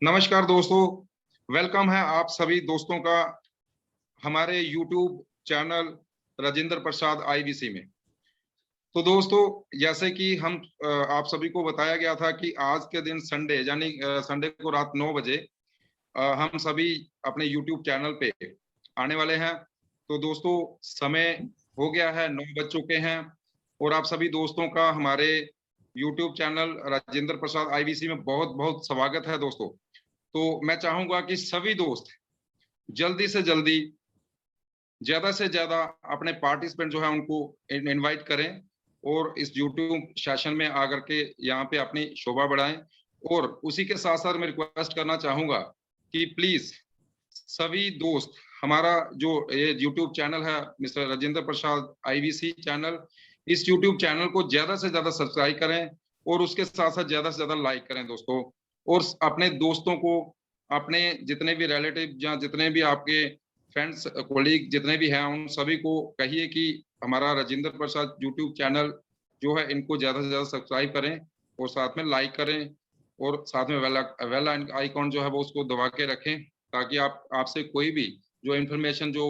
नमस्कार दोस्तों, वेलकम है आप सभी दोस्तों का हमारे YouTube channel Rajendra Prasad IVC में। तो दोस्तों, जैसे कि हम आप सभी को बताया गया था कि आज के दिन संडे यानी संडे को रात 9 बजे हम सभी अपने YouTube चैनल पे आने वाले हैं। तो दोस्तों, समय हो गया है, 9 बज चुके हैं और आप सभी दोस्तों का हमारे YouTube channel Rajendra Prasad IVC में बहुत बहुत स्वागत है दोस्तों। तो मैं चाहूंगा कि सभी दोस्त जल्दी से जल्दी ज्यादा से ज्यादा अपने पार्टिसिपेंट जो है उनको इनवाइट करें और इस यूट्यूब सेशन में आकर के यहाँ पे अपनी शोभा बढ़ाएं। और उसी के साथ साथ मैं रिक्वेस्ट करना चाहूंगा कि प्लीज सभी दोस्त हमारा जो ये यूट्यूब चैनल है मिस्टर राजेंद्र प्रसाद आईवीसी चैनल, इस यूट्यूब चैनल को ज्यादा से ज्यादा सब्सक्राइब करें और उसके साथ साथ ज्यादा से ज्यादा लाइक करें दोस्तों। और अपने दोस्तों को, अपने जितने भी रिलेटिव या जितने भी आपके फ्रेंड्स कोलीग जितने भी हैं उन सभी को कहिए कि हमारा राजेंद्र प्रसाद यूट्यूब चैनल जो है इनको ज्यादा से ज्यादा सब्सक्राइब करें और साथ में लाइक करें और साथ में वेल आइकॉन जो है वो उसको दबा के रखें, ताकि आपसे कोई भी जो इन्फॉर्मेशन जो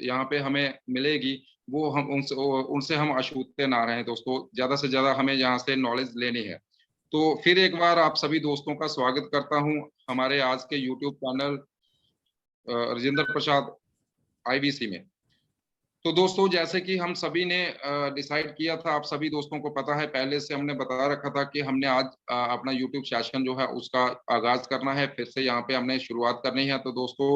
यहाँ पे हमें मिलेगी वो हम उनसे हम अछूते ना रहें दोस्तों। ज्यादा से ज्यादा हमें यहाँ से नॉलेज लेनी है। तो फिर एक बार आप सभी दोस्तों का स्वागत करता हूँ हमारे आज के YouTube channel Rajendra Prasad IVC में। तो दोस्तों, जैसे कि हम सभी ने डिसाइड किया था, आप सभी दोस्तों को पता है, पहले से हमने बता रखा था कि हमने आज अपना यूट्यूब सेशन जो है उसका आगाज करना है, फिर से यहाँ पे हमने शुरुआत करनी है। तो दोस्तों,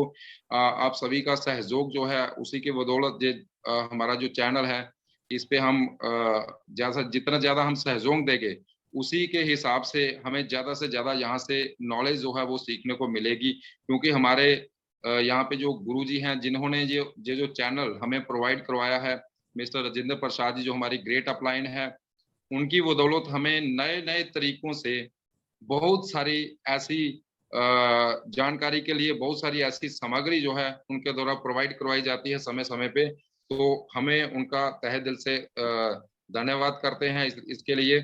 आप सभी का सहयोग जो है उसी की बदौलत हमारा जो चैनल है इस पे हम जैसा जितना ज्यादा हम सहयोग देंगे उसी के हिसाब से हमें ज्यादा से ज्यादा यहाँ से नॉलेज जो है वो सीखने को मिलेगी। क्योंकि हमारे यहाँ पे जो गुरुजी हैं जिन्होंने ये जो चैनल हमें प्रोवाइड करवाया है, मिस्टर राजेंद्र प्रसाद जी जो हमारी ग्रेट अपलाइन है, उनकी बदौलत हमें नए नए तरीकों से बहुत सारी ऐसी जानकारी के लिए बहुत सारी ऐसी सामग्री जो है उनके द्वारा प्रोवाइड करवाई जाती है समय समय पे। तो हमें उनका तहे दिल से धन्यवाद करते हैं इसके लिए।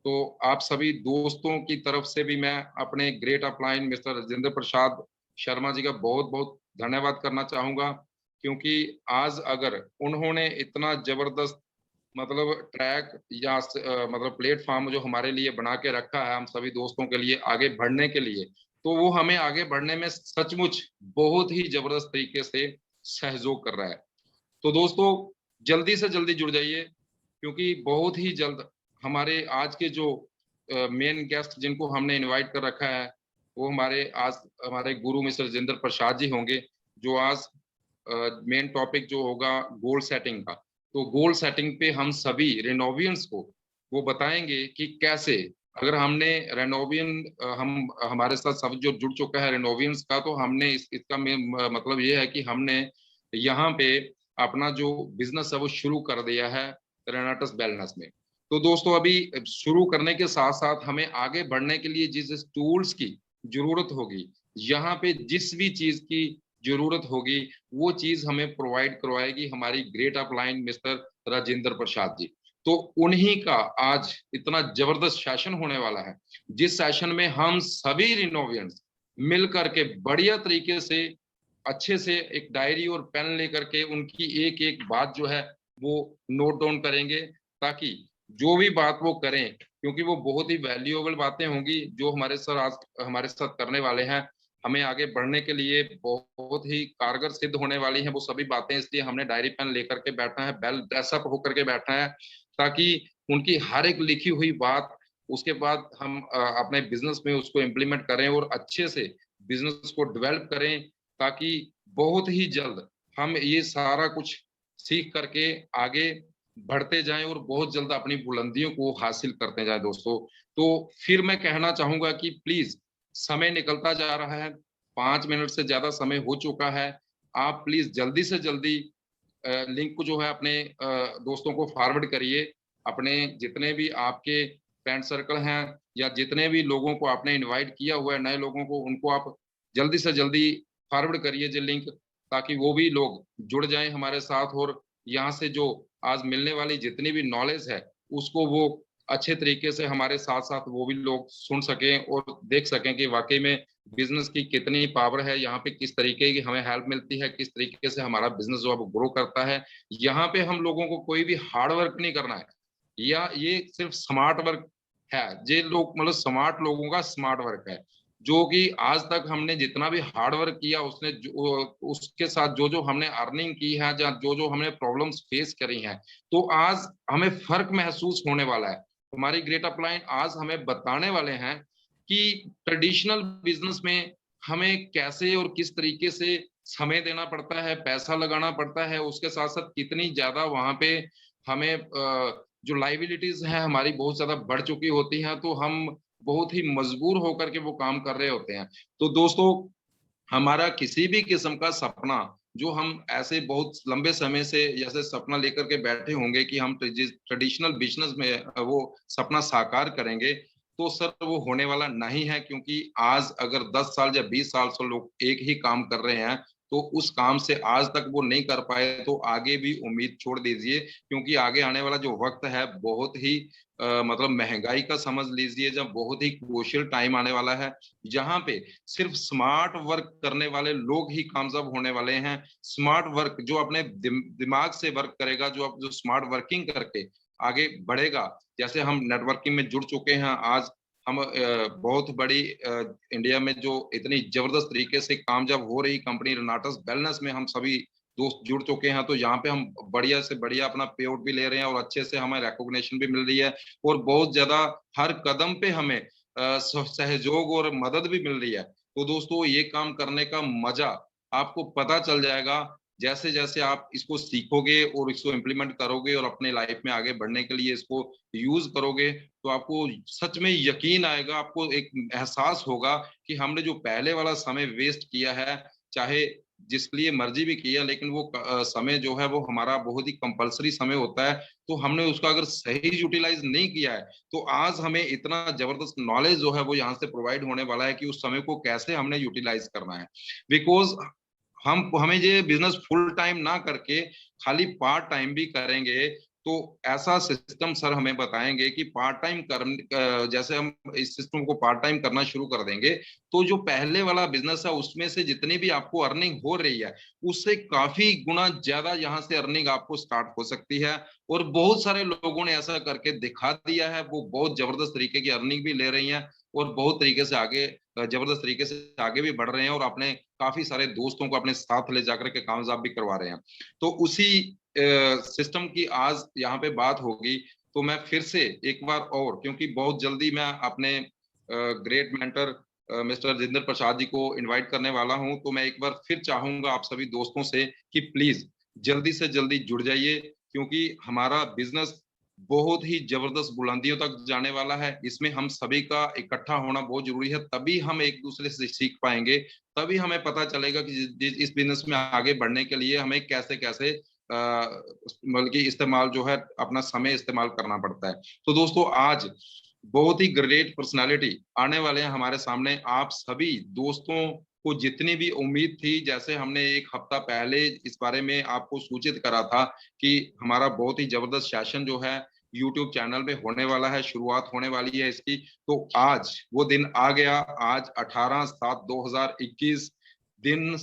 तो आप सभी दोस्तों की तरफ से भी मैं अपने great upline mister Rajendra Prasad Sharma ji का बहुत बहुत धन्यवाद करना चाहूंगा। क्योंकि आज अगर उन्होंने इतना जबरदस्त मतलब ट्रैक या मतलब प्लेटफॉर्म जो हमारे लिए बना के रखा है हम सभी दोस्तों के लिए आगे बढ़ने के लिए, तो वो हमें आगे बढ़ने में सचमुच बहुत ही जबरदस्त तरीके से सहयोग कर रहा है। तो दोस्तों, जल्दी से जल्दी जुड़ जाइए, क्योंकि बहुत ही जल्द हमारे आज के जो मेन गेस्ट जिनको हमने इनवाइट कर रखा है वो हमारे गुरु मिस्टर राजेंद्र प्रसाद जी होंगे, जो आज मेन टॉपिक जो होगा गोल सेटिंग का। तो गोल सेटिंग पे हम सभी रेनोवियंस को वो बताएंगे कि कैसे, अगर हमने रेनोवियन हम हमारे साथ सब जो जुड़ चुका है रेनोवियंस का, तो हमने इसका मतलब ये है कि हमने यहाँ पे अपना जो बिजनेस है वो शुरू कर दिया है रेनाटस वेलनेस में। तो दोस्तों, अभी शुरू करने के साथ साथ हमें आगे बढ़ने के लिए जिस जिस टूल्स की जरूरत होगी, यहाँ पे जिस भी चीज की जरूरत होगी वो चीज हमें प्रोवाइड करवाएगी हमारी great upline mister Rajendra Prasad जी। तो उन्हीं का आज इतना जबरदस्त सेशन होने वाला है, जिस सेशन में हम सभी रिनोवियंस मिल करके बढ़िया तरीके से अच्छे से एक डायरी और पेन लेकर के उनकी एक एक बात जो है वो नोट डाउन करेंगे, ताकि जो भी बात वो करें, क्योंकि वो बहुत ही वैल्यूएबल बातें होंगी जो हमारे सर आज हमारे साथ करने वाले हैं, हमें आगे बढ़ने के लिए बहुत ही कारगर सिद्ध होने वाली हैं वो सभी बातें। इसलिए हमने डायरी पेन लेकर के बैठना है, वेल ड्रेसअप होकर के बैठना है, ताकि उनकी हर एक लिखी हुई बात उसके बाद हम अपने बिजनेस में उसको इम्प्लीमेंट करें और अच्छे से बिजनेस को डेवलप करें, ताकि बहुत ही जल्द हम ये सारा कुछ सीख करके आगे बढ़ते जाएं और बहुत जल्द अपनी बुलंदियों को हासिल करते जाएं दोस्तों। तो फिर मैं कहना चाहूंगा कि प्लीज, समय निकलता जा रहा है, 5 मिनट से ज्यादा समय हो चुका है, आप प्लीज जल्दी से जल्दी लिंक को जो है अपने दोस्तों को फॉरवर्ड करिए। अपने जितने भी आपके फ्रेंड सर्कल हैं या जितने भी लोगों को आपने इनवाइट किया हुआ है नए लोगों को, उनको आप जल्दी से जल्दी फॉरवर्ड करिए जो लिंक, ताकि वो भी लोग जुड़ जाएं हमारे साथ और यहाँ से जो आज मिलने वाली जितनी भी नॉलेज है उसको वो अच्छे तरीके से हमारे साथ साथ वो भी लोग सुन सकें और देख सकें कि वाकई में बिजनेस की कितनी पावर है, यहाँ पे किस तरीके की हमें हेल्प मिलती है, किस तरीके से हमारा बिजनेस जो है वो ग्रो करता है। यहाँ पे हम लोगों को कोई भी हार्ड वर्क नहीं करना है, या ये सिर्फ स्मार्ट वर्क है। ये लोग मतलब स्मार्ट लोगों का स्मार्ट वर्क है, जो कि आज तक हमने जितना भी हार्ड वर्क किया उसने उसके साथ जो जो हमने अर्निंग की है, या जो जो हमने प्रॉब्लम्स फेस करी हैं, तो आज हमें फर्क महसूस होने वाला है। हमारी ग्रेट अपलाइन आज हमें बताने वाले हैं कि ट्रेडिशनल बिजनेस में हमें कैसे और किस तरीके से समय देना पड़ता है, पैसा लगाना पड़ता है, उसके साथ साथ कितनी ज्यादा वहां पे हमें जो लाइबिलिटीज हैं हमारी बहुत ज्यादा बढ़ चुकी होती हैं, तो हम बहुत ही मजबूर होकर के वो काम कर रहे होते हैं। तो दोस्तों, हमारा किसी भी किस्म का सपना जो हम ऐसे बहुत लंबे समय से जैसे सपना लेकर के बैठे होंगे कि हम ट्रेडिशनल बिजनेस में वो सपना साकार करेंगे, तो सर वो होने वाला नहीं है। क्योंकि आज अगर 10 साल या 20 साल से लोग एक ही काम कर रहे हैं, तो उस काम से आज तक वो नहीं कर पाए, तो आगे भी उम्मीद छोड़ दीजिए। क्योंकि आगे आने वाला जो वक्त है बहुत ही मतलब महंगाई का समझ लीजिए, जब बहुत ही क्रूशियल टाइम आने वाला है, जहां पे सिर्फ स्मार्ट वर्क करने वाले लोग ही कामयाब होने वाले हैं। स्मार्ट वर्क जो अपने दिमाग से वर्क करेगा, जो स्मार्ट वर्किंग करके आगे बढ़ेगा। जैसे हम नेटवर्किंग में जुड़ चुके हैं, आज हम बहुत बड़ी इंडिया में जो इतनी जबरदस्त तरीके से कामयाब हो रही कंपनी रेनाटस वेलनेस में हम सभी दोस्त जुड़ चुके हैं। तो यहाँ पे हम बढ़िया से बढ़िया अपना पे आउट भी ले रहे हैं, और अच्छे से हमें रिकॉग्निशन भी मिल रही है, और बहुत ज्यादा हर कदम पे हमें सहयोग और मदद भी मिल रही है। तो दोस्तों, ये काम करने का मजा आपको पता चल जाएगा जैसे जैसे आप इसको सीखोगे और इसको इम्प्लीमेंट करोगे और अपने लाइफ में आगे बढ़ने के लिए इसको यूज करोगे, तो आपको सच में यकीन आएगा, आपको एक एहसास होगा कि हमने जो पहले वाला समय वेस्ट किया है, चाहे जिसके लिए मर्जी भी किया, लेकिन वो समय जो है वो हमारा बहुत ही कंपलसरी समय होता है। तो हमने उसका अगर सही यूटिलाइज नहीं किया है, तो आज हमें इतना जबरदस्त नॉलेज जो है वो यहाँ से प्रोवाइड होने वाला है कि उस समय को कैसे हमने यूटिलाइज करना है। बिकॉज हमें ये बिजनेस फुल टाइम ना करके खाली पार्ट टाइम भी करेंगे, तो ऐसा सिस्टम सर हमें बताएंगे कि पार्ट टाइम कर जैसे हम इस सिस्टम को पार्ट टाइम करना शुरू कर देंगे, तो जो पहले वाला बिजनेस है उसमें से जितनी भी आपको अर्निंग हो रही है, उससे काफी गुना ज्यादा यहाँ से अर्निंग आपको स्टार्ट हो सकती है। और बहुत सारे लोगों ने ऐसा करके दिखा दिया है, वो बहुत जबरदस्त तरीके की अर्निंग भी ले रही हैं, और बहुत तरीके से आगे जबरदस्त तरीके से आगे भी बढ़ रहे हैं, और अपने काफी सारे दोस्तों को अपने साथ ले जाकर के कामयाब भी करवा रहे हैं। तो उसी सिस्टम की आज यहाँ पे बात होगी। तो मैं फिर से एक बार और, क्योंकि बहुत जल्दी मैं अपने great mentor mister Rajendra Prasad ji को इनवाइट करने वाला हूं, तो मैं एक बार फिर चाहूंगा आप सभी दोस्तों से कि प्लीज जल्दी से जल्दी जुड़ जाइए, क्योंकि हमारा बिजनेस बहुत ही जबरदस्त बुलंदियों तक जाने वाला है। इसमें हम सभी का इकट्ठा होना बहुत जरूरी है, तभी हम एक दूसरे से सीख पाएंगे, तभी हमें पता चलेगा कि इस बिजनेस में आगे बढ़ने के लिए हमें कैसे कैसे बल्कि इस्तेमाल जो है अपना समय इस्तेमाल करना पड़ता है। तो दोस्तों, आज बहुत ही ग्रेट पर्सनालिटी आने वाले हैं हमारे सामने। आप सभी दोस्तों को जितनी भी उम्मीद थी, जैसे हमने एक हफ्ता पहले इस बारे में आपको सूचित करा था कि हमारा बहुत ही जबरदस्त सेशन जो है यूट्यूब चैनल पे होने वाला है, शुरुआत होने वाली है इसकी, तो आज वो दिन आ गया। आज 18/7/2021 दिन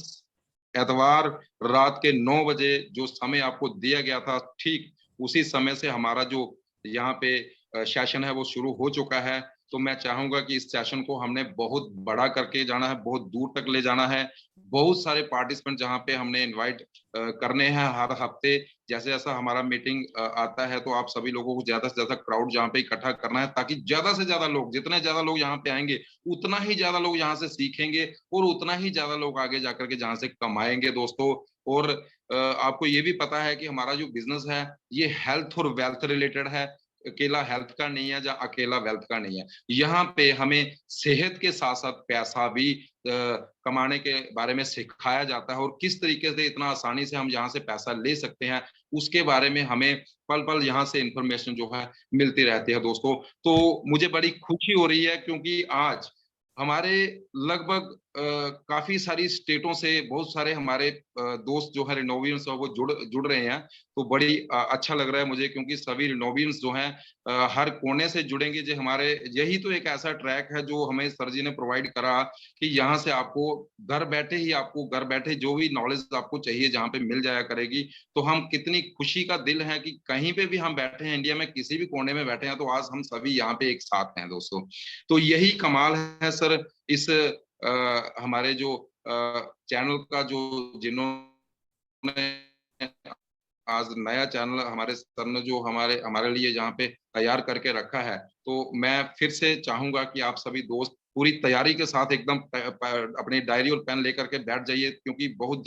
एतवार रात के 9 बजे जो समय आपको दिया गया था, ठीक उसी समय से हमारा जो यहाँ पे सेशन है वो शुरू हो चुका है। तो मैं चाहूंगा कि इस सेशन को हमने बहुत बड़ा करके जाना है, बहुत दूर तक ले जाना है। बहुत सारे पार्टिसिपेंट जहाँ पे हमने इनवाइट करने हैं हर हफ्ते। जैसे जैसा हमारा मीटिंग आता है, तो आप सभी लोगों को ज्यादा से ज्यादा क्राउड जहाँ पे इकट्ठा करना है, ताकि ज्यादा से ज्यादा लोग, जितने ज्यादा लोग यहाँ पे आएंगे, उतना ही ज्यादा लोग यहाँ से सीखेंगे, और उतना ही ज्यादा लोग आगे जाकर के जहाँ से कमाएंगे दोस्तों। और आपको ये भी पता है कि हमारा जो बिजनेस है ये हेल्थ और वेल्थ रिलेटेड है, अकेला हेल्थ का नहीं है, या अकेला वेल्थ का नहीं है। यहाँ पे हमें सेहत के साथ साथ पैसा भी कमाने के बारे में सिखाया जाता है, और किस तरीके से इतना आसानी से हम यहाँ से पैसा ले सकते हैं उसके बारे में हमें पल पल यहाँ से इंफॉर्मेशन जो है मिलती रहती है दोस्तों। तो मुझे बड़ी खुशी हो रही है, क्योंकि आज हमारे लगभग काफी सारी स्टेटों से बहुत सारे हमारे दोस्त जो है रिनोवियंस वो जुड़ जुड़ रहे हैं। तो बड़ी अच्छा लग रहा है मुझे, क्योंकि सभी रिनोवियंस जो हैं हर कोने से जुड़ेंगे। जो हमारे यही तो एक ऐसा ट्रैक है जो हमें सर जी ने प्रोवाइड करा कि यहाँ से आपको घर बैठे जो भी नॉलेज आपको चाहिए जहाँ पे मिल जाया करेगी। तो हम कितनी खुशी का दिल है कि कहीं पे भी हम बैठे हैं, इंडिया में किसी भी कोने में बैठे हैं, तो आज हम सभी यहाँ पे एक साथ हैं दोस्तों। तो यही कमाल है सर इस हमारे जो चैनल का, जो जिन्होंने आज नया चैनल हमारे सर ने जो हमारे हमारे लिए यहाँ पे तैयार करके रखा है। तो मैं फिर से चाहूंगा कि आप सभी दोस्त पूरी तैयारी के साथ एकदम अपनी डायरी और पेन लेकर के बैठ जाइए, क्योंकि बहुत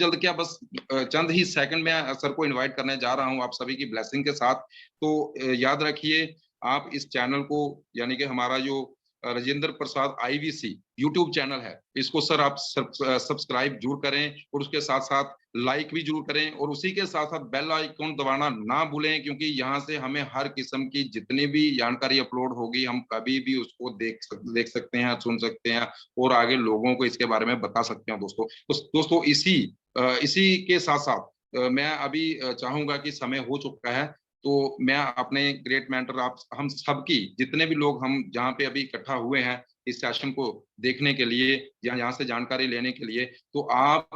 जल्द क्या, बस चंद ही सेकंड में सर को इनवाइट करने जा रहा हूँ आप सभी की ब्लेसिंग के साथ। तो याद रखिए, आप इस चैनल को, यानी कि हमारा जो Rajendra Prasad IVC YouTube channel है, इसको सर आप सब्सक्राइब जरूर करें, और उसके साथ साथ लाइक भी जरूर करें, और उसी के साथ साथ बेल आइकन दबाना ना भूलें, क्योंकि यहाँ से हमें हर किस्म की जितनी भी जानकारी अपलोड होगी हम कभी भी उसको देख सकते हैं, सुन सकते हैं, और आगे लोगों को इसके बारे में बता सकते हैं दोस्तों। तो दोस्तों इसी के साथ साथ मैं अभी चाहूंगा कि समय हो चुका है, तो मैं अपने ग्रेट मेंटर, आप हम सबकी, जितने भी लोग हम जहाँ पे अभी इकट्ठा हुए हैं इस सेशन को देखने के लिए या यहाँ से जानकारी लेने के लिए, तो आप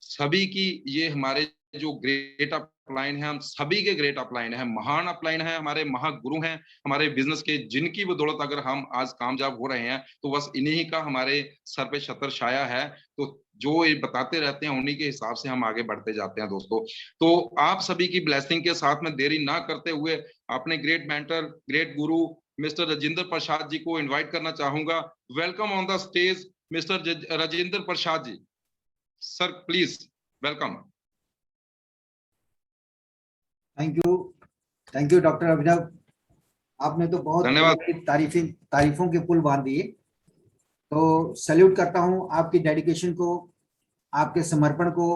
सभी की ये हमारे जो ग्रेट अपलाइन है, हम सभी के ग्रेट अपलाइन है, महान अपलाइन है, हमारे महागुरु हैं हमारे बिजनेस के, जिनकी बदौलत अगर हम आज कामयाब हो रहे हैं, तो बस इन्हीं का हमारे सर पे छत्र छाया है। तो जो ये बताते रहते हैं उन्हीं के हिसाब से हम आगे बढ़ते जाते हैं दोस्तों। तो आप सभी की ब्लेसिंग के साथ में देरी ना करते हुए अपने great mentor, great guru mister Rajendra Prasad ji को इनवाइट करना चाहूंगा। Welcome on the stage mister Rajendra Prasad ji. Sir please welcome. Thank you doctor Abhinav. आपने तो बहुत धन्यवाद। तारीफों के पुल बांध दिए। तो सैल्यूट करता हूं आपकी डेडिकेशन को, आपके समर्पण को।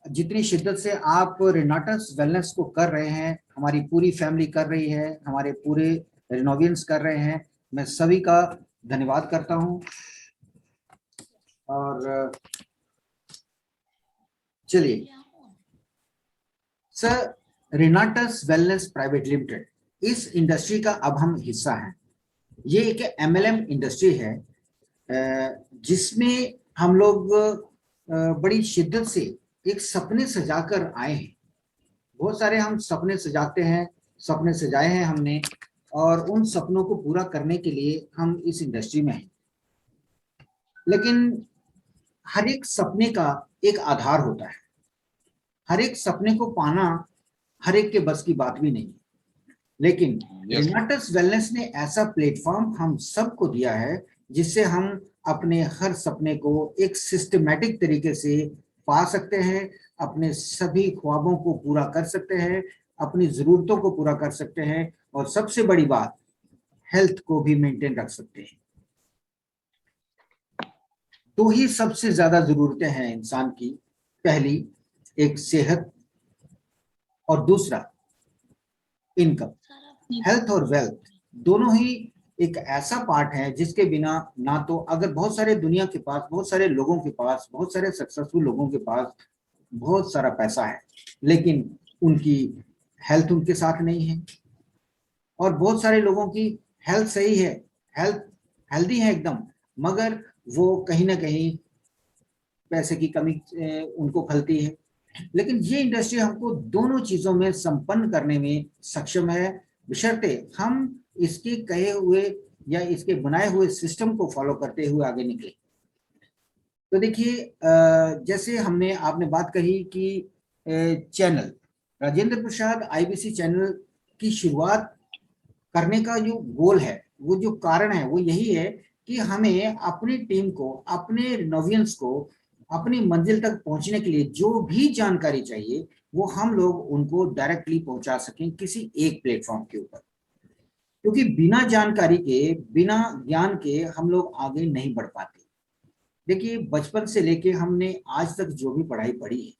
जितनी शिद्दत से आप रेनाटस वेलनेस को कर रहे हैं, हमारी पूरी फैमिली कर रही है, हमारे पूरे रिनोवियंस कर रहे हैं, मैं सभी का धन्यवाद करता हूं। और चलिए सर, रेनाटस वेलनेस प्राइवेट लिमिटेड इस इंडस्ट्री का अब हम हिस्सा हैं। ये एक एमएलएम इंडस्ट्री है जिसमें हम लोग बड़ी शिद्दत से एक सपने सजाकर आए हैं। बहुत सारे हम सपने सजाते हैं, सपने सजाए हैं हमने, और उन सपनों को पूरा करने के लिए हम इस इंडस्ट्री में हैं। लेकिन हर एक सपने का एक आधार होता है। हर एक सपने को पाना हर एक के बस की बात भी नहीं। लेकिन रेनाटस वेलनेस ने ऐसा प्लेटफॉर्म हम सबको दिया है जिससे हम अपने हर सपने को एक सिस्टमैटिक तरीके से पा सकते हैं, अपने सभी ख्वाबों को पूरा कर सकते हैं, अपनी जरूरतों को पूरा कर सकते हैं, और सबसे बड़ी बात, हेल्थ को भी मेंटेन रख सकते हैं। दो ही सबसे ज्यादा जरूरतें हैं इंसान की। पहली एक सेहत, और दूसरा इनकम। हेल्थ और वेल्थ दोनों ही एक ऐसा पार्ट है जिसके बिना ना तो, अगर बहुत सारे दुनिया के पास, बहुत सारे लोगों के पास, बहुत सारे सक्सेसफुल लोगों के पास बहुत सारा पैसा है, लेकिन उनकी हेल्थ उनके साथ नहीं है। और बहुत सारे लोगों की हेल्थ सही है, हेल्दी है एकदम, मगर वो कहीं ना कहीं पैसे की कमी उनको खलती है। लेकिन ये इंडस्ट्री हमको दोनों चीजों में संपन्न करने में सक्षम है, बशर्ते हम इसके कहे हुए या इसके बनाए हुए सिस्टम को फॉलो करते हुए आगे निकले। तो देखिए, जैसे आपने बात कही कि channel Rajendra Prasad IBC channel की शुरुआत करने का जो गोल है, वो जो कारण है, वो यही है कि हमें अपनी टीम को, अपने रिनोवियंस को अपनी मंजिल तक पहुंचने के लिए जो भी जानकारी चाहिए वो हम लोग उनको डायरेक्टली पहुंचा सकें किसी एक प्लेटफॉर्म के ऊपर। क्योंकि बिना जानकारी के, बिना ज्ञान के हम लोग आगे नहीं बढ़ पाते। देखिए, बचपन से लेके हमने आज तक जो भी पढ़ाई पढ़ी है,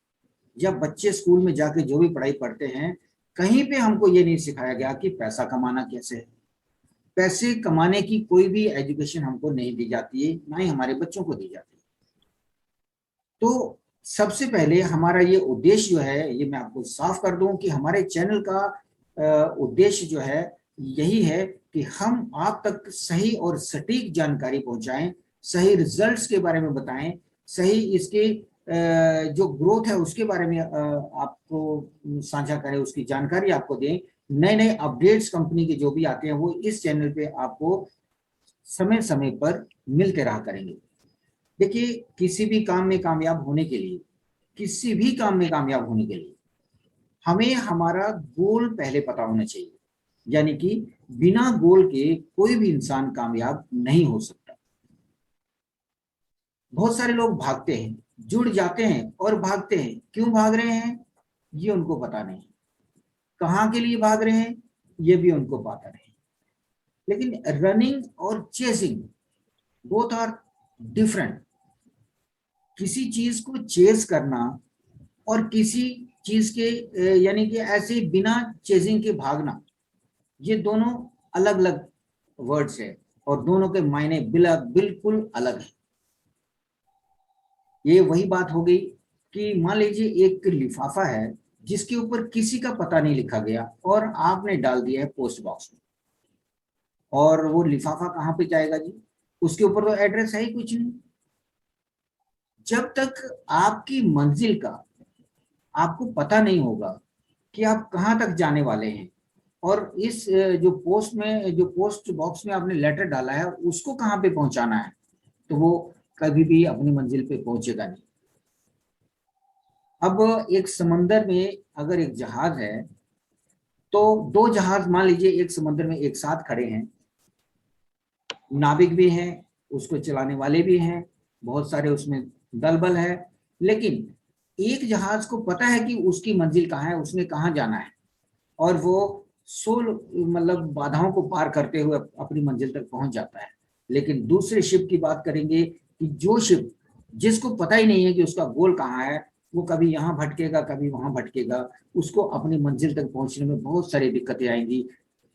या बच्चे स्कूल में जाके जो भी पढ़ाई पढ़ते हैं, कहीं पे हमको ये नहीं सिखाया गया कि पैसा कमाना कैसे है, पैसे कमाने की कोई भी एजुकेशन हमको नहीं दी जाती है, ना ही हमारे बच्चों को दी जाती है। तो सबसे पहले हमारा ये उद्देश्य जो है, ये मैं आपको साफ कर दूं कि हमारे चैनल का उद्देश्य जो है यही है कि हम आप तक सही और सटीक जानकारी पहुंचाएं, सही रिजल्ट्स के बारे में बताएं, सही इसके जो ग्रोथ है उसके बारे में आपको साझा करें, उसकी जानकारी आपको दें। नए नए अपडेट्स कंपनी के जो भी आते हैं वो इस चैनल पे आपको समय समय पर मिलते रहा करेंगे। देखिए, किसी भी काम में कामयाब होने के लिए, किसी भी काम में कामयाब होने के लिए हमें हमारा गोल पहले पता होना चाहिए। यानी कि बिना गोल के कोई भी इंसान कामयाब नहीं हो सकता। बहुत सारे लोग भागते हैं, जुड़ जाते हैं और भागते हैं। क्यों भाग रहे हैं ये उनको पता नहीं, कहाँ के लिए भाग रहे हैं ये भी उनको पता नहीं। लेकिन रनिंग और चेसिंग बोथ आर डिफरेंट। किसी चीज को चेस करना और किसी चीज के यानी कि ऐसे बिना चेजिंग के भागना, ये दोनों अलग अलग वर्ड्स है और दोनों के मायने बिल्कुल अलग है। ये वही बात हो गई कि मान लीजिए एक लिफाफा है जिसके ऊपर किसी का पता नहीं लिखा गया और आपने डाल दिया है पोस्ट बॉक्स में, और वो लिफाफा कहाँ पे जाएगा जी? उसके ऊपर तो एड्रेस है ही कुछ नहीं। जब तक आपकी मंजिल का आपको पता नहीं होगा कि आप कहाँ तक जाने वाले हैं, और इस जो पोस्ट बॉक्स में आपने लेटर डाला है उसको कहाँ पे पहुंचाना है, तो वो कभी भी अपनी मंजिल पे पहुंचेगा नहीं। अब एक समंदर में अगर एक जहाज है तो दो जहाज मान लीजिए एक समंदर में एक साथ खड़े हैं, नाविक भी हैं, उसको चलाने वाले भी हैं, बहुत सारे उसमें दल बल है, लेकिन एक जहाज को पता है कि उसकी मंजिल कहाँ है, उसने कहाँ जाना है, और वो मतलब बाधाओं को पार करते हुए अपनी मंजिल तक पहुंच जाता है। लेकिन दूसरे शिप की बात करेंगे कि जो शिप जिसको पता ही नहीं है कि उसका गोल कहाँ है, वो कभी यहाँ भटकेगा कभी वहां भटकेगा, उसको अपनी मंजिल तक पहुंचने में बहुत सारी दिक्कतें आएंगी।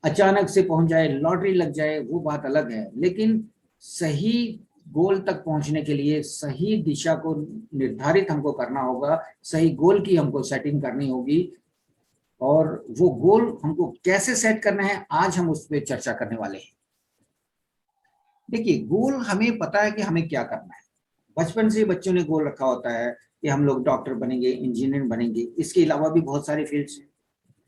अचानक से पहुंच जाए, लॉटरी लग जाए, वो बात अलग है, लेकिन सही गोल तक पहुंचने के लिए सही दिशा को निर्धारित हमको करना होगा, सही गोल की हमको सेटिंग करनी होगी, और वो गोल हमको कैसे सेट करना है आज हम उस पर चर्चा करने वाले हैं। देखिए, गोल हमें पता है कि हमें क्या करना है। बचपन से बच्चों ने गोल रखा होता है कि हम लोग डॉक्टर बनेंगे, इंजीनियर बनेंगे। इसके अलावा भी बहुत सारे फील्ड्स हैं,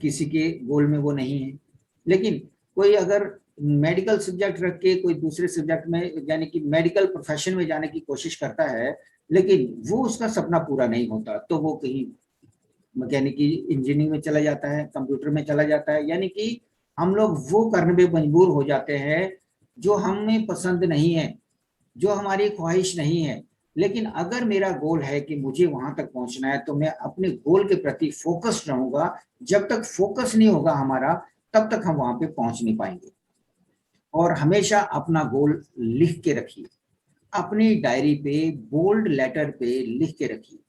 किसी के गोल में वो नहीं है। लेकिन कोई अगर मेडिकल सब्जेक्ट रख के कोई दूसरे सब्जेक्ट में यानी कि मेडिकल प्रोफेशन में जाने की कोशिश करता है, लेकिन वो उसका सपना पूरा नहीं होता, तो वो कहीं मैकेनिकल इंजीनियरिंग में चला जाता है, कंप्यूटर में चला जाता है। यानी कि हम लोग वो करने पे मजबूर हो जाते हैं जो हमें पसंद नहीं है, जो हमारी ख्वाहिश नहीं है। लेकिन अगर मेरा गोल है कि मुझे वहां तक पहुंचना है तो मैं अपने गोल के प्रति फोकस्ड रहूंगा। जब तक फोकस नहीं होगा हमारा, तब तक हम वहां पे पहुंच नहीं पाएंगे। और हमेशा अपना गोल लिख के रखिए, अपनी डायरी पे बोल्ड लेटर पे लिख के रखिए।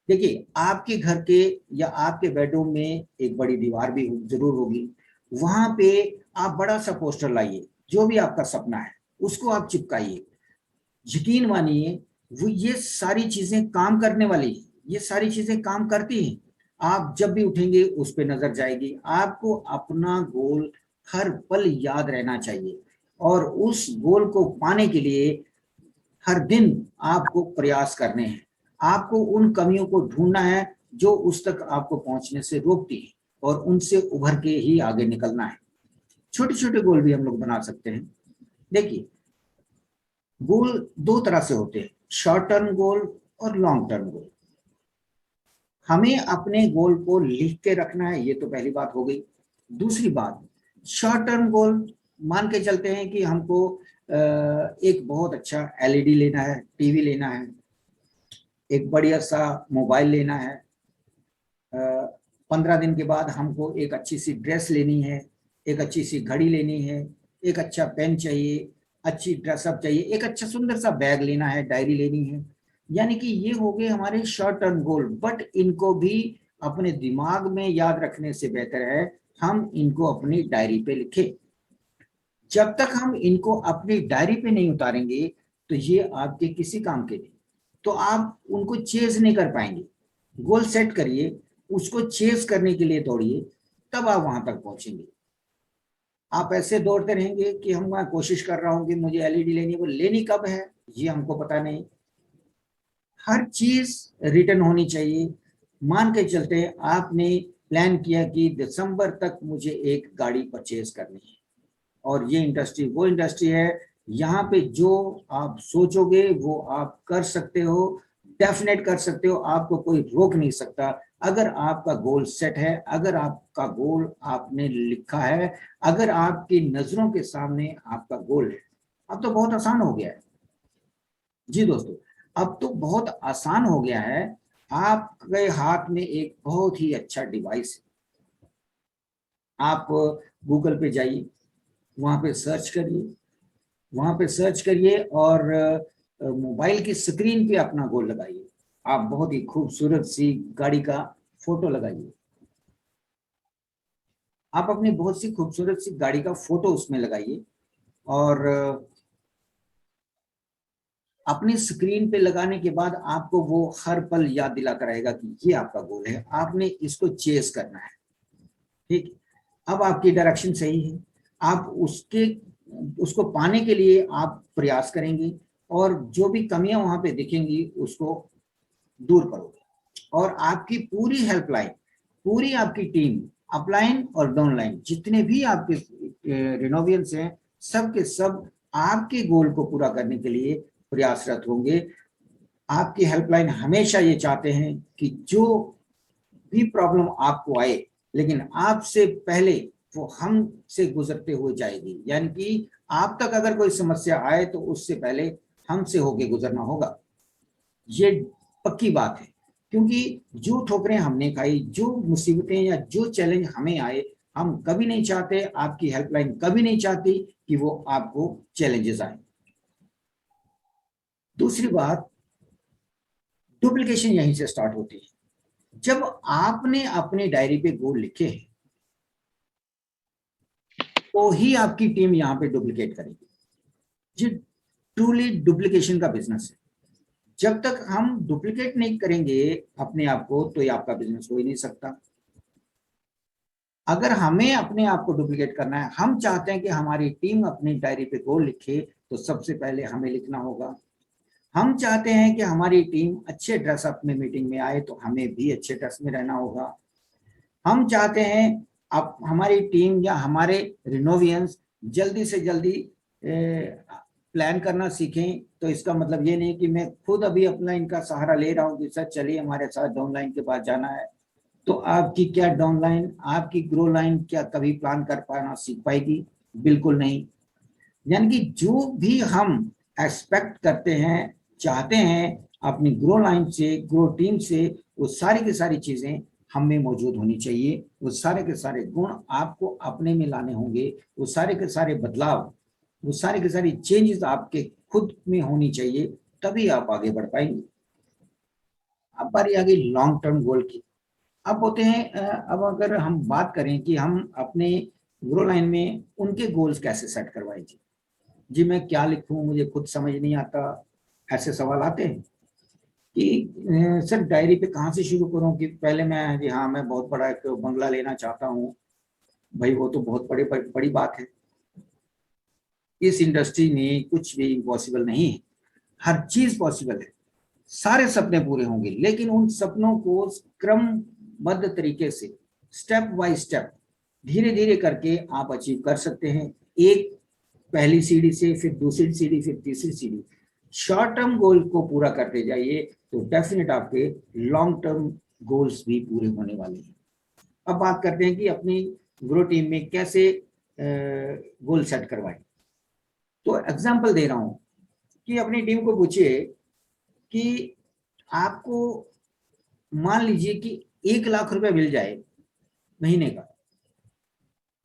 देखिए, आपके घर के या आपके बेडरूम में एक बड़ी दीवार भी जरूर होगी, वहां पे आप बड़ा सा पोस्टर लाइए, जो भी आपका सपना है उसको आप चिपकाइए। यकीन मानिए, वो ये सारी चीजें काम करने वाली है, ये सारी चीजें काम करती हैं। आप जब भी उठेंगे उस पर नजर जाएगी। आपको अपना गोल हर पल याद रहना चाहिए, और उस गोल को पाने के लिए हर दिन आपको प्रयास करने हैं। आपको उन कमियों को ढूंढना है जो उस तक आपको पहुंचने से रोकती है, और उनसे उभर के ही आगे निकलना है। छोटे छोटे गोल भी हम लोग बना सकते हैं। देखिए, गोल दो तरह से होते हैं, शॉर्ट टर्म गोल और लॉन्ग टर्म गोल। हमें अपने गोल को लिख के रखना है, ये तो पहली बात हो गई। दूसरी बात, शॉर्ट टर्म गोल मान के चलते हैं कि हमको एक बहुत अच्छा एलईडी लेना है, टीवी लेना है, एक बढ़िया सा मोबाइल लेना है, 15 दिन के बाद हमको एक अच्छी सी ड्रेस लेनी है, एक अच्छी सी घड़ी लेनी है, एक अच्छा पेन चाहिए, अच्छी ड्रेसअप चाहिए, एक अच्छा सुंदर सा बैग लेना है, डायरी लेनी है। यानी कि ये हो गए हमारे शॉर्ट टर्म गोल, बट इनको भी अपने दिमाग में याद रखने से बेहतर है हम इनको अपनी डायरी पे लिखें। जब तक हम इनको अपनी डायरी पे नहीं उतारेंगे तो ये आपके किसी काम के नहीं, तो आप उनको चेज नहीं कर पाएंगे। गोल सेट करिए, उसको चेज करने के लिए दौड़िए, तब आप वहां तक पहुंचेंगे। आप ऐसे दौड़ते रहेंगे कि हम वहां कोशिश कर रहा हूं कि मुझे एलईडी लेनी है, वो लेनी कब है ये हमको पता नहीं। हर चीज रिटर्न होनी चाहिए। मान के चलते हैं आपने प्लान किया कि दिसंबर तक मुझे एक गाड़ी परचेज करनी है, और ये इंडस्ट्री वो इंडस्ट्री है, यहाँ पे जो आप सोचोगे वो आप कर सकते हो, डेफिनेट कर सकते हो, आपको कोई रोक नहीं सकता। अगर आपका गोल सेट है, अगर आपका गोल आपने लिखा है, अगर आपकी नजरों के सामने आपका गोल है, अब तो बहुत आसान हो गया है जी दोस्तों। अब तो बहुत आसान हो गया है। आपके हाथ में एक बहुत ही अच्छा डिवाइस है। आप गूगल पे जाइए, वहां पे सर्च करिए, वहां पे सर्च करिए और मोबाइल की स्क्रीन पे अपना गोल लगाइए। आप बहुत ही खूबसूरत सी गाड़ी का फोटो लगाइए। आप अपनी बहुत सी खूबसूरत सी गाड़ी का फोटो उसमें लगाइए, और अपनी स्क्रीन पे लगाने के बाद आपको वो हर पल याद दिला कराएगा कि ये आपका गोल है, आपने इसको चेस करना है। ठीक है, अब आपकी डायरेक्शन सही है, आप उसको पाने के लिए आप प्रयास करेंगे, और जो भी कमियां वहां पे दिखेंगी उसको दूर करोगे। और आपकी पूरी हेल्पलाइन, पूरी आपकी टीम, अपलाइन और डाउनलाइन, जितने भी आपके रिनोवियंस हैं, सब के सब आपके गोल को पूरा करने के लिए प्रयासरत होंगे। आपकी हेल्पलाइन हमेशा ये चाहते हैं कि जो भी प्रॉब्लम आपको आए, लेकिन आपसे पहले वो हमसे गुजरते हुए जाएगी। यानी कि आप तक अगर कोई समस्या आए तो उससे पहले हमसे होके गुजरना होगा, ये पक्की बात है। क्योंकि जो ठोकरें हमने खाई, जो मुसीबतें या जो चैलेंज हमें आए, हम कभी नहीं चाहते, आपकी हेल्पलाइन कभी नहीं चाहती कि वो आपको चैलेंजेस आए। दूसरी बात, डुप्लीकेशन यहीं से स्टार्ट होती है। जब आपने अपने डायरी पे गोल लिखे हैं तो ही आपकी टीम यहाँ पे डुप्लीकेट करेगी। जी, ट्रूली डुप्लीकेशन का बिजनेस है। जब तक हम डुप्लीकेट नहीं करेंगे अपने आप को, तो ये आपका बिजनेस हो ही नहीं सकता। अगर हमें अपने आप को डुप्लीकेट करना है, हम चाहते हैं कि हमारी टीम अपनी डायरी पे गोल लिखे, तो सबसे पहले हमें लिखना होगा। हम चाहते हैं कि हमारी टीम अच्छे ड्रेसअप में मीटिंग में आए, तो हमें भी अच्छे ड्रेस में रहना होगा। हम चाहते हैं अब हमारी टीम या हमारे रिनोवियंस जल्दी से जल्दी प्लान करना सीखें, तो इसका मतलब ये नहीं कि मैं खुद अभी अपना इनका सहारा ले रहा हूँ कि सर चलिए हमारे साथ डाउनलाइन के पास जाना है। तो आपकी क्या डाउनलाइन, आपकी ग्रो लाइन क्या कभी प्लान कर पाना सीख पाएगी? बिल्कुल नहीं। यानी कि जो भी हम एक्सपेक्ट करते हैं, चाहते हैं अपनी ग्रो लाइन से, ग्रो टीम से, वो सारी की सारी चीजें हम में मौजूद होनी चाहिए। वो सारे के सारे गुण आपको अपने में लाने होंगे, वो सारे के सारे बदलाव, वो सारी की सारी चेंजेस आपके खुद में होनी चाहिए, तभी आप आगे बढ़ पाएंगे। अब बारी आ गई लॉन्ग टर्म गोल की। अब होते हैं अब अगर हम बात करें कि हम अपने ग्रो लाइन में उनके गोल्स कैसे सेट करवाएं, जी मैं क्या लिखूं, मुझे खुद समझ नहीं आता, ऐसे सवाल आते हैं कि सर डायरी पे कहाँ से शुरू करूं, कि पहले मैं, जी हाँ मैं बहुत बड़ा एक बंगला लेना चाहता हूँ। भाई वो तो बहुत बड़ी बात है। इस इंडस्ट्री में कुछ भी इम्पॉसिबल नहीं है, हर चीज पॉसिबल है। सारे सपने पूरे होंगे, लेकिन उन सपनों को क्रमबद्ध तरीके से, स्टेप बाय स्टेप, धीरे धीरे करके आप अचीव कर सकते हैं। एक पहली सीढ़ी से, फिर दूसरी सीढ़ी, फिर तीसरी सीढ़ी, शॉर्ट टर्म गोल को पूरा करते जाइए, तो डेफिनेट आपके लॉन्ग टर्म गोल्स भी पूरे होने वाले हैं। अब बात करते हैं कि अपनी ग्रो टीम में कैसे गोल सेट करवाएं। तो एग्जांपल दे रहा हूं कि अपनी टीम को पूछिए कि आपको मान लीजिए कि 1 लाख रुपए मिल जाए महीने का,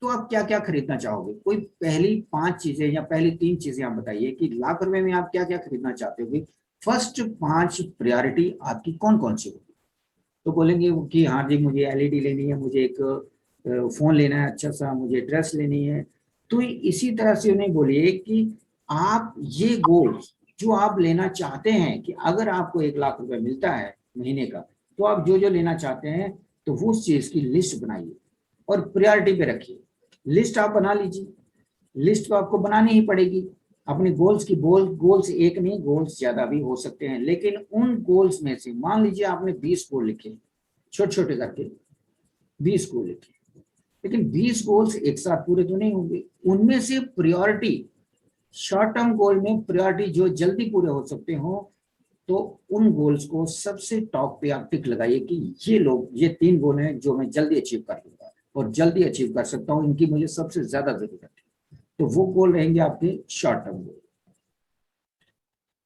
तो आप क्या क्या खरीदना चाहोगे? कोई पहली 5 चीजें या पहली 3 चीजें आप बताइए कि लाख रुपए में आप क्या क्या खरीदना चाहते हो। फर्स्ट 5 प्रायोरिटी आपकी कौन कौन सी होगी? तो बोलेंगे कि हाँ जी मुझे एलईडी लेनी है, मुझे एक फोन लेना है अच्छा सा, मुझे ड्रेस लेनी है, तो इसी तरह से उन्हें बोलिए कि आप ये गोल्स जो आप लेना चाहते हैं, कि अगर आपको 1 लाख रुपए मिलता है महीने का, तो आप जो जो लेना चाहते हैं तो वो उस चीज की लिस्ट बनाइए और प्रायोरिटी पे रखिए। लिस्ट आप बना लीजिए, लिस्ट तो आपको बनानी ही पड़ेगी अपने गोल्स की। गोल्स एक नहीं, गोल्स ज्यादा भी हो सकते हैं, लेकिन उन गोल्स में से मान लीजिए आपने 20 गोल लिखे, छोटे छोटे करके 20 गोल लिखे, लेकिन 20 गोल्स एक साथ पूरे तो नहीं होंगे। उनमें से प्रायोरिटी, शॉर्ट टर्म गोल में प्रायोरिटी जो जल्दी पूरे हो सकते हो, तो उन गोल्स को सबसे टॉप पे आप टिक लगाइए कि ये 3 गोल हैं जो मैं जल्दी अचीव कर लूंगा और जल्दी अचीव कर सकता हूँ, इनकी मुझे सबसे ज्यादा जरूरत है। तो वो गोल रहेंगे आपके शॉर्ट टर्म गोल।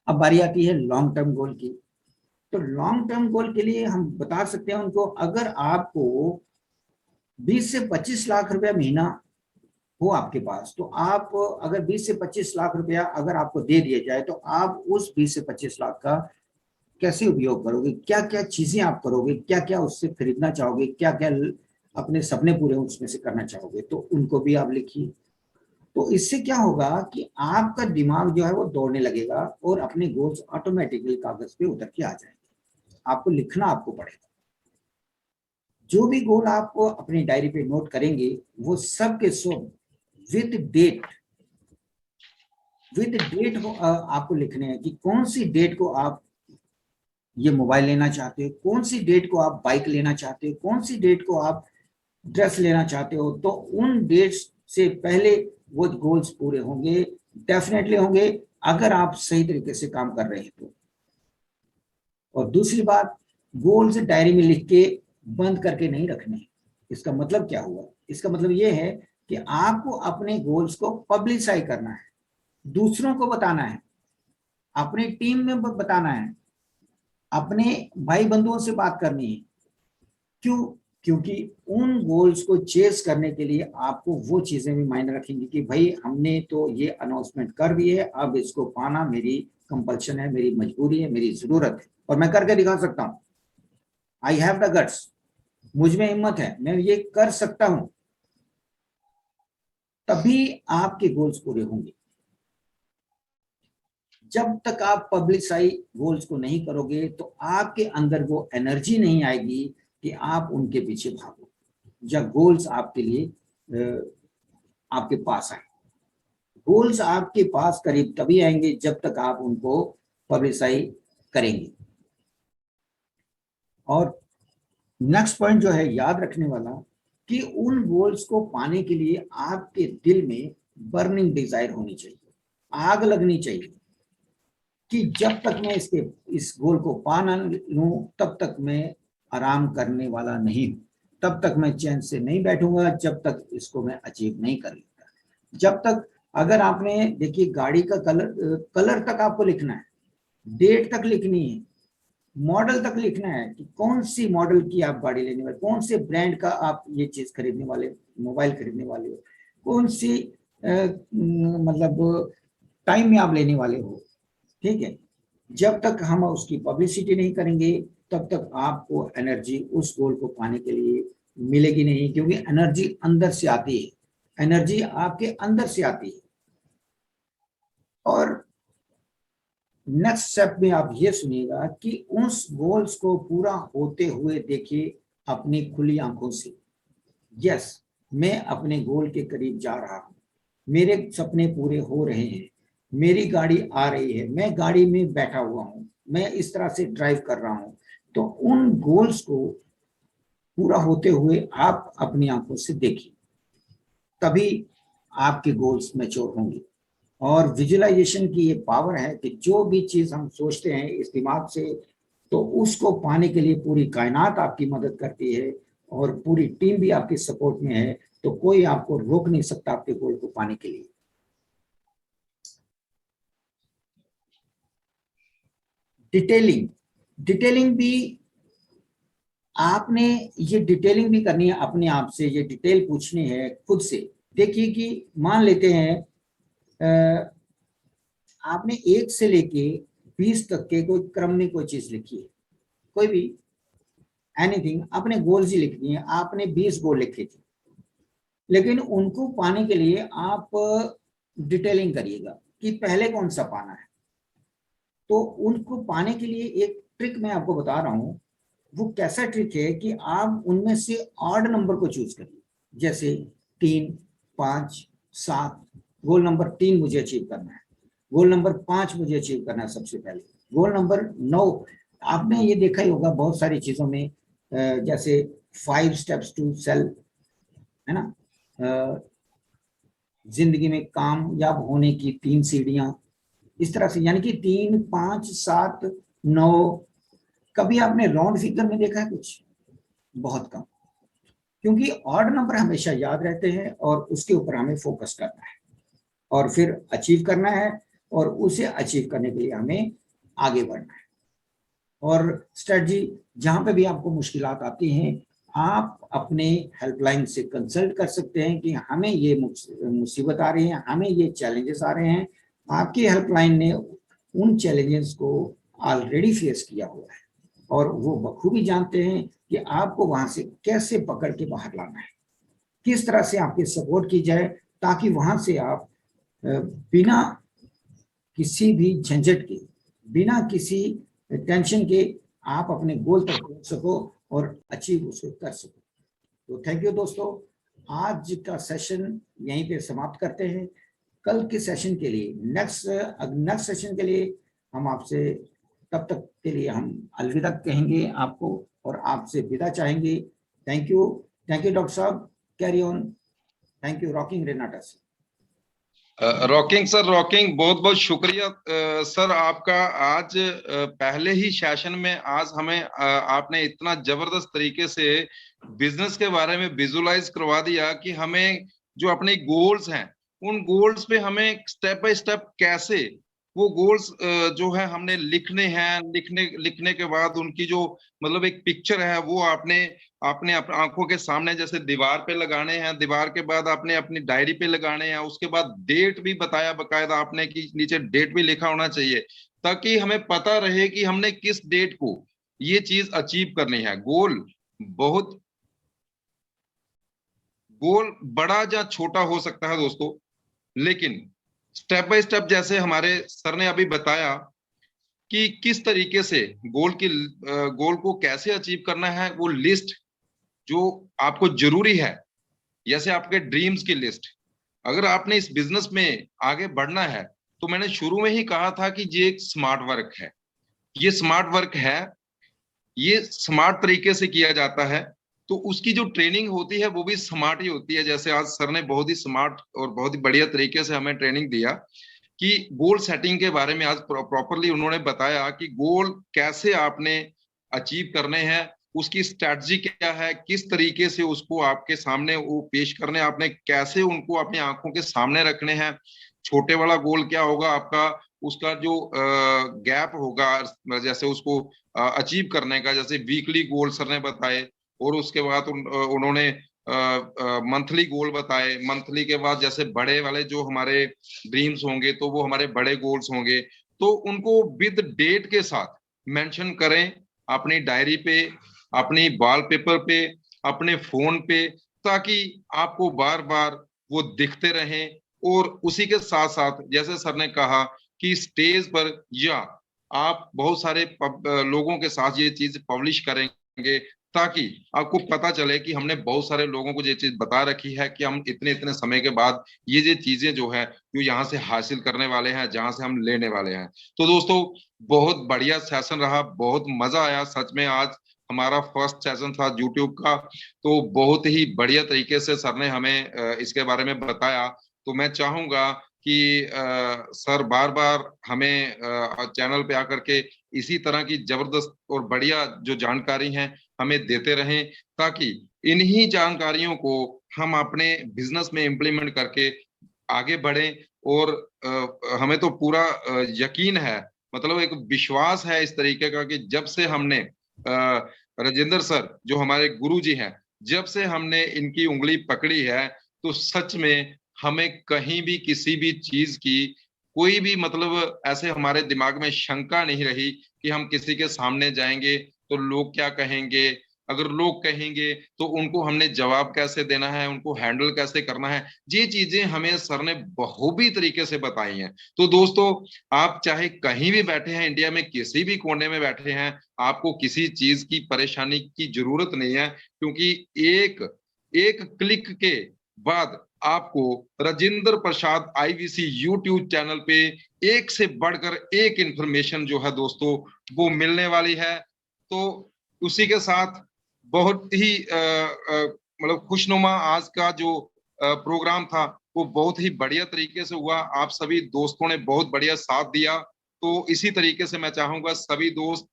अब बारी आती है लॉन्ग टर्म गोल की। तो लॉन्ग टर्म गोल के लिए हम बता सकते हैं उनको, अगर आपको 20 से 25 लाख रुपया महीना हो आपके पास, तो आप अगर 20 से 25 लाख रुपया अगर आपको दे दिया जाए, तो आप उस 20 से 25 लाख का कैसे उपयोग करोगे, क्या क्या चीजें आप करोगे, क्या क्या उससे खरीदना चाहोगे, क्या क्या अपने सपने पूरे उसमें से करना चाहोगे, तो उनको भी आप लिखिए। तो इससे क्या होगा कि आपका दिमाग जो है वो दौड़ने लगेगा और अपने गोल्स ऑटोमेटिकली कागज पे उतर के आ जाएंगे। आपको लिखना आपको पड़ेगा। जो भी गोल आप अपनी डायरी पे नोट करेंगे, वो सब के सब विद डेट, आपको लिखने हैं कि कौन सी डेट को आप ये मोबाइल लेना चाहते हो, कौन सी डेट को आप बाइक लेना चाहते हो, कौन सी डेट को आप ड्रेस लेना चाहते हो। तो उन डेट्स से पहले वो गोल्स पूरे होंगे, डेफिनेटली होंगे, अगर आप सही तरीके से काम कर रहे हैं तो। और दूसरी बात, गोल्स डायरी में लिख के बंद करके नहीं रखने। इसका मतलब क्या हुआ? इसका मतलब ये है कि आपको अपने गोल्स को पब्लिसाइज करना है, दूसरों को बताना है, अपनी टीम में बताना है, अपने भाई बंधुओं से बात करनी है। क्यों? क्योंकि उन गोल्स को चेस करने के लिए आपको वो चीजें भी मायने रखेंगी कि भाई हमने तो ये अनाउंसमेंट कर दी है, अब इसको पाना मेरी कंपल्शन है, मेरी मजबूरी है, मेरी जरूरत है, और मैं करके दिखा सकता हूं। आई हैव द गट्स, मुझ में हिम्मत है, मैं ये कर सकता हूं। तभी आपके गोल्स पूरे होंगे। जब तक आप पब्लिसाइज गोल्स को नहीं करोगे, तो आपके अंदर वो एनर्जी नहीं आएगी कि आप उनके पीछे भागो, या गोल्स आपके लिए आपके पास आए। गोल्स आपके पास करीब तभी आएंगे जब तक आप उनको पब्लिसाइज करेंगे। और नेक्स्ट पॉइंट जो है याद रखने वाला, कि उन गोल्स को पाने के लिए आपके दिल में बर्निंग डिजायर होनी चाहिए, आग लगनी चाहिए कि जब तक मैं इस गोल को पा ना लूं, तब तक मैं आराम करने वाला नहीं हूं, तब तक मैं चैन से नहीं बैठूंगा, जब तक इसको मैं अचीव नहीं कर लेता। जब तक, अगर आपने देखिए गाड़ी का कलर तक आपको लिखना है, डेट तक लिखनी है, मॉडल तक लिखना है कि कौन सी मॉडल की आप गाड़ी लेने वाले, कौन से ब्रांड का आप ये चीज खरीदने वाले, मोबाइल खरीदने वाले हो, कौन सी मतलब टाइम में आप लेने वाले हो। ठीक है, जब तक हम उसकी पब्लिसिटी नहीं करेंगे, तब तक आपको एनर्जी उस गोल को पाने के लिए मिलेगी नहीं, क्योंकि एनर्जी अंदर से आती है, एनर्जी आपके अंदर से आती है। और नेक्स्ट स्टेप में आप ये सुनिएगा कि उस गोल्स को पूरा होते हुए देखिए अपनी खुली आंखों से। यस, मैं अपने गोल के करीब जा रहा हूं, मेरे सपने पूरे हो रहे हैं, मेरी गाड़ी आ रही है, मैं गाड़ी में बैठा हुआ हूं, मैं इस तरह से ड्राइव कर रहा हूं। तो उन गोल्स को पूरा होते हुए आप अपनी आंखों से देखिए, तभी आपके गोल्स मैच्योर होंगे। और विजुअलाइजेशन की ये पावर है कि जो भी चीज हम सोचते हैं इस दिमाग से, तो उसको पाने के लिए पूरी कायनात आपकी मदद करती है और पूरी टीम भी आपके सपोर्ट में है। तो कोई आपको रोक नहीं सकता आपके गोल को पाने के लिए। डिटेलिंग, डिटेलिंग भी आपने, ये डिटेलिंग भी करनी है अपने आप से, ये डिटेल पूछनी है खुद से। देखिए कि मान लेते हैं आपने 1 से लेके 20 तक के कोई क्रम में कोई चीज लिखी है, कोई भी एनीथिंग, अपने गोल्स ही लिखनी है। आपने 20 गोल लिखे थे, लेकिन उनको पाने के लिए आप डिटेलिंग करिएगा कि पहले कौन सा पाना है। तो उनको पाने के लिए एक ट्रिक मैं आपको बता रहा हूं। वो कैसा ट्रिक है कि आप उनमें से ऑड नंबर को चूज करिए, जैसे 3, 5, 7। गोल नंबर 3 मुझे अचीव करना है, गोल नंबर 5 मुझे अचीव करना है सबसे पहले, गोल नंबर 9। आपने ये देखा ही होगा बहुत सारी चीजों में, जैसे 5 स्टेप्स टू सेल, है ना, जिंदगी में कामयाब होने की 3 सीढ़ियां, इस तरह से, यानी कि 3, 5, 7, 9। कभी आपने राउंड फिगर में देखा है कुछ? बहुत कम, क्योंकि ऑड नंबर हमेशा याद रहते हैं और उसके ऊपर हमें फोकस करना है और फिर अचीव करना है, और उसे अचीव करने के लिए हमें आगे बढ़ना है। और स्ट्रेटजी, जहां पे भी आपको मुश्किलात आती हैं, आप अपने हेल्पलाइन से कंसल्ट कर सकते हैं कि हमें ये मुसीबत आ रही है, हमें ये चैलेंजेस आ रहे हैं। आपकी हेल्पलाइन ने उन चैलेंजेस को ऑलरेडी फेस किया हुआ है और वो बखूबी जानते हैं कि आपको वहां से कैसे पकड़ के बाहर लाना है, किस तरह से आपकी सपोर्ट की जाए, ताकि वहां से आप बिना किसी भी झंझट के, बिना किसी टेंशन के आप अपने गोल तक पहुंच सको और अचीव उसको कर सको। तो थैंक यू दोस्तों, आज का सेशन यहीं पे समाप्त करते हैं। कल के सेशन के लिए, नेक्स्ट सेशन के लिए हम आपसे, तब तक के लिए हम अलविदा कहेंगे आपको और आपसे विदा चाहेंगे। थैंक यू डॉक्टर साहब, carry on. Thank you, rocking Renata sir. Rocking sir, rocking, बहुत बहुत शुक्रिया सर आपका। आज पहले ही सेशन में आज हमें आपने इतना जबरदस्त तरीके से बिजनेस के बारे में विजुलाइज करवा दिया कि हमें जो अपने गोल्स हैं, उन गोल्स पे हमें स्टेप बाय स्टेप कैसे वो गोल्स जो है हमने लिखने हैं, लिखने के बाद उनकी जो मतलब एक पिक्चर है वो आपने आपने आंखों के सामने जैसे दीवार पे लगाने हैं, दीवार के बाद आपने अपनी डायरी पे लगाने हैं, उसके बाद डेट भी बताया बकायदा आपने कि नीचे डेट भी लिखा होना चाहिए, ताकि हमें पता रहे कि हमने किस डेट को ये चीज अचीव करनी है। बहुत गोल बड़ा या छोटा हो सकता है दोस्तों, लेकिन स्टेप बाय स्टेप जैसे हमारे सर ने अभी बताया कि किस तरीके से गोल को कैसे अचीव करना है, वो लिस्ट जो आपको जरूरी है, जैसे आपके ड्रीम्स की लिस्ट। अगर आपने इस बिजनेस में आगे बढ़ना है तो मैंने शुरू में ही कहा था कि ये एक स्मार्ट वर्क है, ये स्मार्ट वर्क है, ये स्मार्ट तरीके से किया जाता है। तो उसकी जो ट्रेनिंग होती है वो भी स्मार्ट ही होती है। जैसे आज सर ने बहुत ही स्मार्ट और बहुत ही बढ़िया तरीके से हमें ट्रेनिंग दिया कि गोल सेटिंग के बारे में आज प्रॉपरली उन्होंने बताया कि गोल कैसे आपने अचीव करने हैं, उसकी स्ट्रैटेजी क्या है, किस तरीके से उसको आपके सामने वो पेश करने, आपने कैसे उनको अपनी आंखों के सामने रखने हैं। छोटे वाला गोल क्या होगा आपका, उसका जो गैप होगा जैसे उसको अचीव करने का, जैसे वीकली गोल सर ने बताए, और उसके बाद उन्होंने मंथली गोल बताए। मंथली के बाद जैसे बड़े वाले जो हमारे ड्रीम्स होंगे तो वो हमारे बड़े गोल्स होंगे, तो उनको विद डेट के साथ मेंशन करें अपनी डायरी पे, अपनी वॉलपेपर पे, अपने फोन पे, ताकि आपको बार बार वो दिखते रहें। और उसी के साथ साथ जैसे सर ने कहा कि स्टेज पर या आप बहुत सारे लोगों के साथ ये चीज पब्लिश करेंगे, ताकि आपको पता चले कि हमने बहुत सारे लोगों को ये चीज बता रखी है कि हम इतने इतने समय के बाद ये चीजें जो है जो यहाँ से हासिल करने वाले हैं, जहां से हम लेने वाले हैं। तो दोस्तों, बहुत बढ़िया सेशन रहा, बहुत मजा आया सच में। आज हमारा फर्स्ट सेशन था यूट्यूब का, तो बहुत ही बढ़िया तरीके से सर ने हमें इसके बारे में बताया। तो मैं चाहूंगा कि सर बार बार हमें चैनल पे आकर के इसी तरह की जबरदस्त और बढ़िया जो जानकारी है हमें देते रहें, ताकि इन्हीं जानकारियों को हम अपने बिजनेस में इम्प्लीमेंट करके आगे बढ़ें। और हमें तो पूरा यकीन है, मतलब एक विश्वास है इस तरीके का कि जब से हमने राजेंद्र सर जो हमारे गुरु जी हैं, जब से हमने इनकी उंगली पकड़ी है, तो सच में हमें कहीं भी किसी भी चीज की कोई भी मतलब ऐसे हमारे दिमाग में शंका नहीं रही कि हम किसी के सामने जाएंगे तो लोग क्या कहेंगे, अगर लोग कहेंगे तो उनको हमने जवाब कैसे देना है, उनको हैंडल कैसे करना है, ये चीजें हमें सर ने बखूबी तरीके से बताई हैं। तो दोस्तों, आप चाहे कहीं भी बैठे हैं, इंडिया में किसी भी कोने में बैठे हैं, आपको किसी चीज की परेशानी की जरूरत नहीं है, क्योंकि एक एक क्लिक के बाद आपको Rajendra Prasad IVC YouTube channel पे एक से बढ़कर एक इंफॉर्मेशन जो है दोस्तों वो मिलने वाली है। तो उसी के साथ बहुत ही मतलब खुशनुमा आज का जो प्रोग्राम था वो बहुत ही बढ़िया तरीके से हुआ। आप सभी दोस्तों ने बहुत बढ़िया साथ दिया। तो इसी तरीके से मैं चाहूंगा सभी दोस्त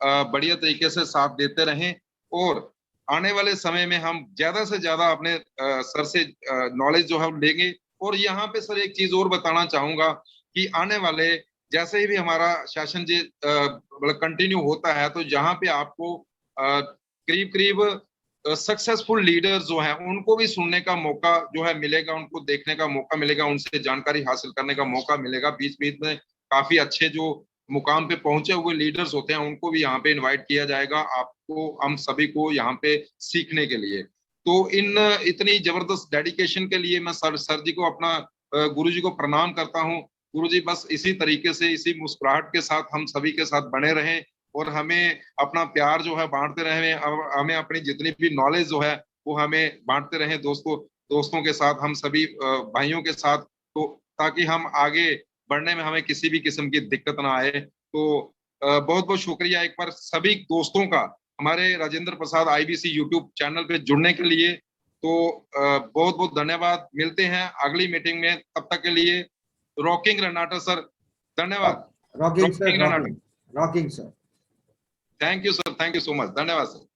बढ़िया तरीके से साथ देते रहें, और आने वाले समय में हम ज्यादा से ज्यादा अपने सर से नॉलेज जो है लेंगे। और यहाँ पे सर एक चीज और बताना चाहूंगा कि आने वाले जैसे ही भी हमारा सेशन जी मतलब कंटिन्यू होता है, तो जहाँ पे आपको करीब करीब सक्सेसफुल लीडर्स जो हैं उनको भी सुनने का मौका जो है मिलेगा, उनको देखने का मौका मिलेगा, उनसे जानकारी हासिल करने का मौका मिलेगा। बीच बीच में काफी अच्छे जो मुकाम पे पहुंचे हुए लीडर्स होते हैं उनको भी यहाँ पे इनवाइट किया जाएगा, आपको हम सभी को यहाँ पे सीखने के लिए। तो इन इतनी जबरदस्त डेडिकेशन के लिए मैं सर जी को अपना गुरु जी को प्रणाम करता हूँ। गुरु जी बस इसी तरीके से, इसी मुस्कुराहट के साथ हम सभी के साथ बने रहें, और हमें अपना प्यार जो है बांटते रहें, हमें अपनी जितनी भी नॉलेज जो है वो हमें बांटते रहें दोस्तों के साथ, हम सभी भाइयों के साथ, तो ताकि हम आगे बढ़ने में हमें किसी भी किस्म की दिक्कत ना आए। तो बहुत बहुत शुक्रिया एक बार सभी दोस्तों का हमारे Rajendra Prasad IBC YouTube channel पे जुड़ने के लिए। तो बहुत बहुत धन्यवाद। मिलते हैं अगली मीटिंग में, तब तक के लिए रॉकिंग रनाटा सर। धन्यवाद। रॉकिंग सर, रॉकिंग रनाटा। Rocking sir. Thank you sir, thank you so much, धन्यवाद सर।